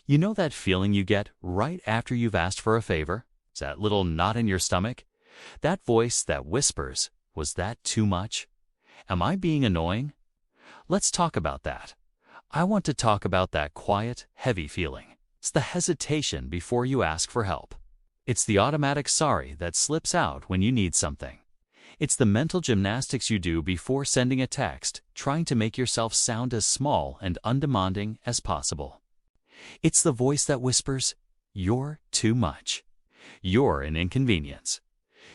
You know that feeling you get right after you've asked for a favor? It's that little knot in your stomach? That voice that whispers, "Was that too much? Am I being annoying?" Let's talk about that. I want to talk about that quiet, heavy feeling. It's the hesitation before you ask for help. It's the automatic sorry that slips out when you need something. It's the mental gymnastics you do before sending a text, trying to make yourself sound as small and undemanding as possible. It's the voice that whispers, "You're too much. You're an inconvenience.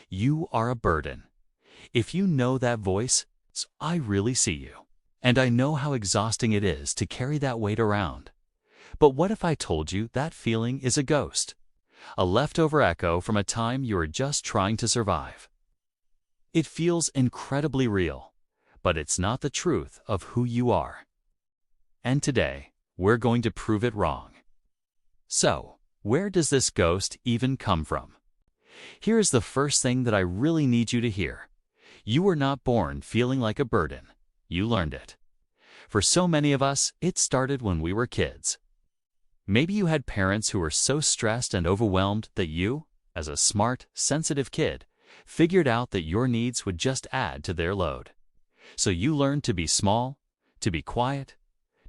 You are a burden." If you know that voice, I really see you. And I know how exhausting it is to carry that weight around. But what if I told you that feeling is a ghost? A leftover echo from a time you were just trying to survive. It feels incredibly real, but it's not the truth of who you are. And today, we're going to prove it wrong. So, where does this ghost even come from? Here's the first thing that I really need you to hear. You were not born feeling like a burden. You learned it. For so many of us, it started when we were kids. Maybe you had parents who were so stressed and overwhelmed that you, as a smart, sensitive kid, figured out that your needs would just add to their load. So you learned to be small, to be quiet,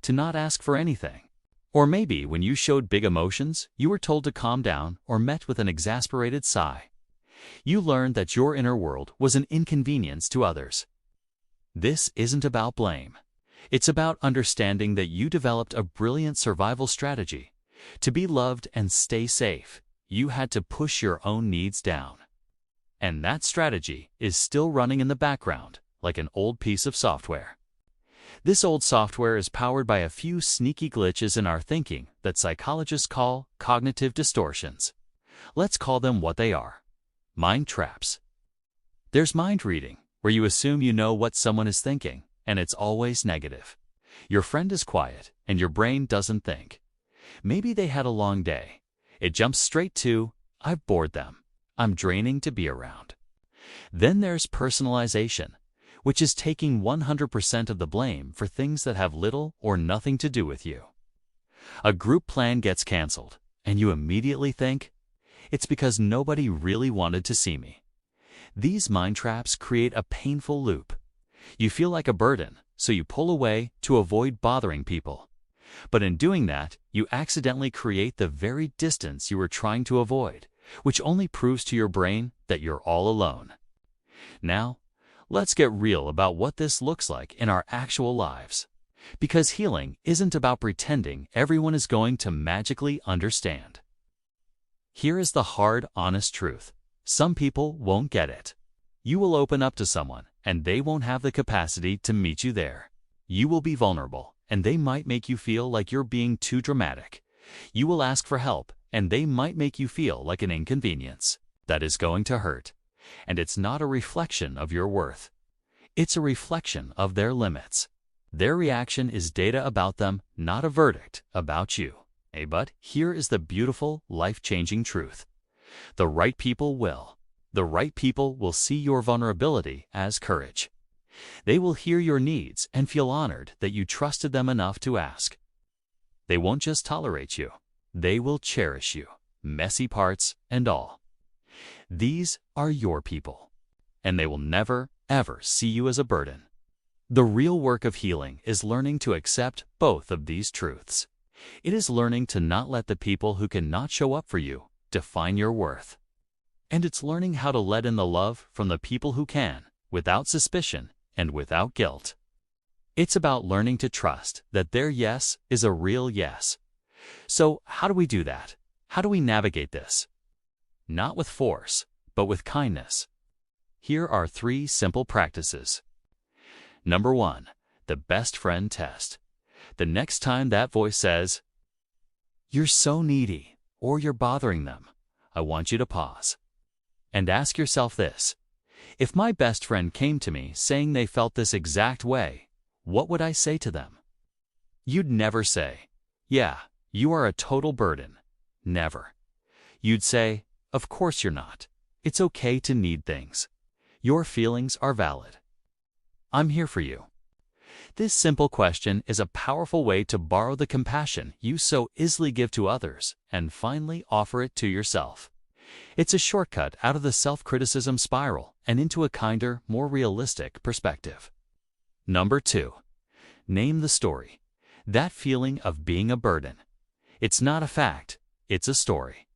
to not ask for anything. Or maybe when you showed big emotions, you were told to calm down or met with an exasperated sigh. You learned that your inner world was an inconvenience to others. This isn't about blame. It's about understanding that you developed a brilliant survival strategy. To be loved and stay safe, you had to push your own needs down. And that strategy is still running in the background, like an old piece of software. This old software is powered by a few sneaky glitches in our thinking that psychologists call cognitive distortions. Let's call them what they are: mind traps. There's mind reading, where you assume you know what someone is thinking, and it's always negative. Your friend is quiet, and your brain doesn't think. Maybe they had a long day. It jumps straight to, "I've bored them. I'm draining to be around." Then there's personalization, which is taking 100% of the blame for things that have little or nothing to do with you. A group plan gets canceled, and you immediately think, "It's because nobody really wanted to see me." These mind traps create a painful loop. You feel like a burden, so you pull away to avoid bothering people. But in doing that, you accidentally create the very distance you were trying to avoid, which only proves to your brain that you're all alone. Now, let's get real about what this looks like in our actual lives. Because healing isn't about pretending everyone is going to magically understand. Here is the hard, honest truth. Some people won't get it. You will open up to someone, and they won't have the capacity to meet you there. You will be vulnerable, and they might make you feel like you're being too dramatic. You will ask for help, and they might make you feel like an inconvenience. That is going to hurt. And it's not a reflection of your worth. It's a reflection of their limits. Their reaction is data about them, not a verdict about you. But here is the beautiful, life-changing truth. The right people will. The right people will see your vulnerability as courage. They will hear your needs and feel honored that you trusted them enough to ask. They won't just tolerate you. They will cherish you, messy parts and all. These are your people, and they will never, ever see you as a burden. The real work of healing is learning to accept both of these truths. It is learning to not let the people who cannot show up for you define your worth. And it's learning how to let in the love from the people who can, without suspicion and without guilt. It's about learning to trust that their yes is a real yes. So how do we do that? How do we navigate this? Not with force, but with kindness. Here are 3 simple practices. Number 1, the best friend test. The next time that voice says, "You're so needy," or "You're bothering them," I want you to pause. And ask yourself this: if my best friend came to me saying they felt this exact way, what would I say to them? You'd never say, "Yeah, you are a total burden." Never. You'd say, "Of course you're not. It's okay to need things. Your feelings are valid. I'm here for you." This simple question is a powerful way to borrow the compassion you so easily give to others and finally offer it to yourself. It's a shortcut out of the self-criticism spiral and into a kinder, more realistic perspective. Number 2. Name the story. That feeling of being a burden. It's not a fact, it's a story.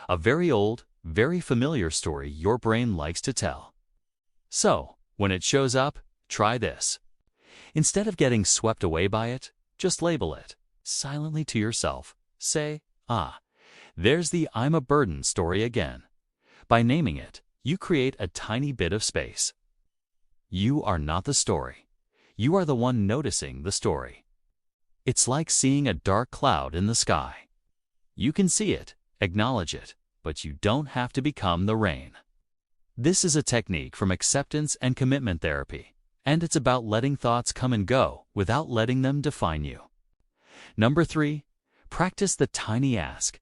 A very old, very familiar story your brain likes to tell. So, when it shows up, try this. Instead of getting swept away by it, just label it, silently to yourself. Say, there's the I'm a burden story again. By naming it, you create a tiny bit of space. You are not the story. You are the one noticing the story. It's like seeing a dark cloud in the sky. You can see it, acknowledge it, but you don't have to become the rain. This is a technique from acceptance and commitment therapy, and it's about letting thoughts come and go without letting them define you. Number 3, practice the tiny ask.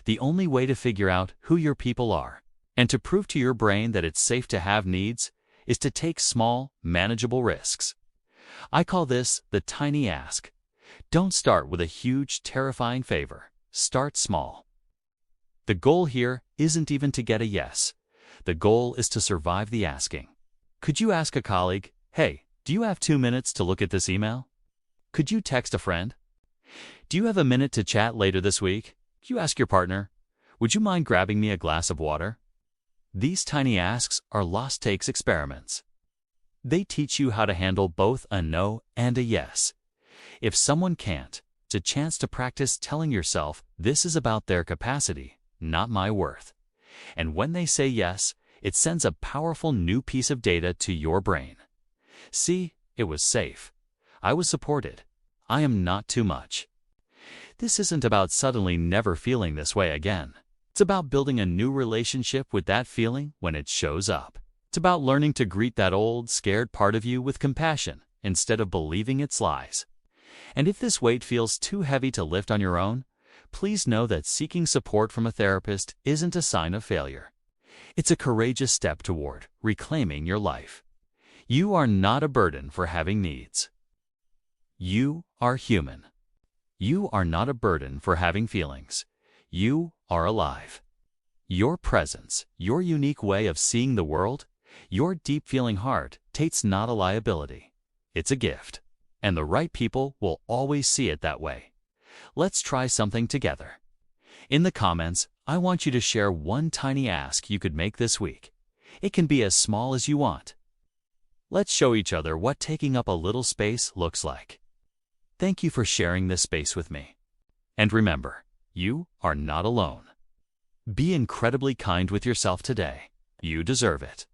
The only way to figure out who your people are and to prove to your brain that it's safe to have needs is to take small, manageable risks. I call this the tiny ask. Don't start with a huge, terrifying favor. Start small. The goal here isn't even to get a yes. The goal is to survive the asking. Could you ask a colleague, "Hey, do you have 2 minutes to look at this email?" Could you text a friend? Do you have a minute to chat later this week? Could you ask your partner, "Would you mind grabbing me a glass of water?" These tiny asks are lost-takes experiments. They teach you how to handle both a no and a yes. If someone can't, it's a chance to practice telling yourself this is about their capacity, not my worth. And when they say yes, it sends a powerful new piece of data to your brain. See, it was safe. I was supported. I am not too much. This isn't about suddenly never feeling this way again. It's about building a new relationship with that feeling when it shows up. It's about learning to greet that old, scared part of you with compassion instead of believing its lies. And if this weight feels too heavy to lift on your own, please know that seeking support from a therapist isn't a sign of failure. It's a courageous step toward reclaiming your life. You are not a burden for having needs. You are human. You are not a burden for having feelings. You are alive. Your presence, your unique way of seeing the world, your deep feeling heart, it's not a liability. It's a gift. And the right people will always see it that way. Let's try something together. In the comments, I want you to share one tiny ask you could make this week. It can be as small as you want. Let's show each other what taking up a little space looks like. Thank you for sharing this space with me. And remember, you are not alone. Be incredibly kind with yourself today. You deserve it.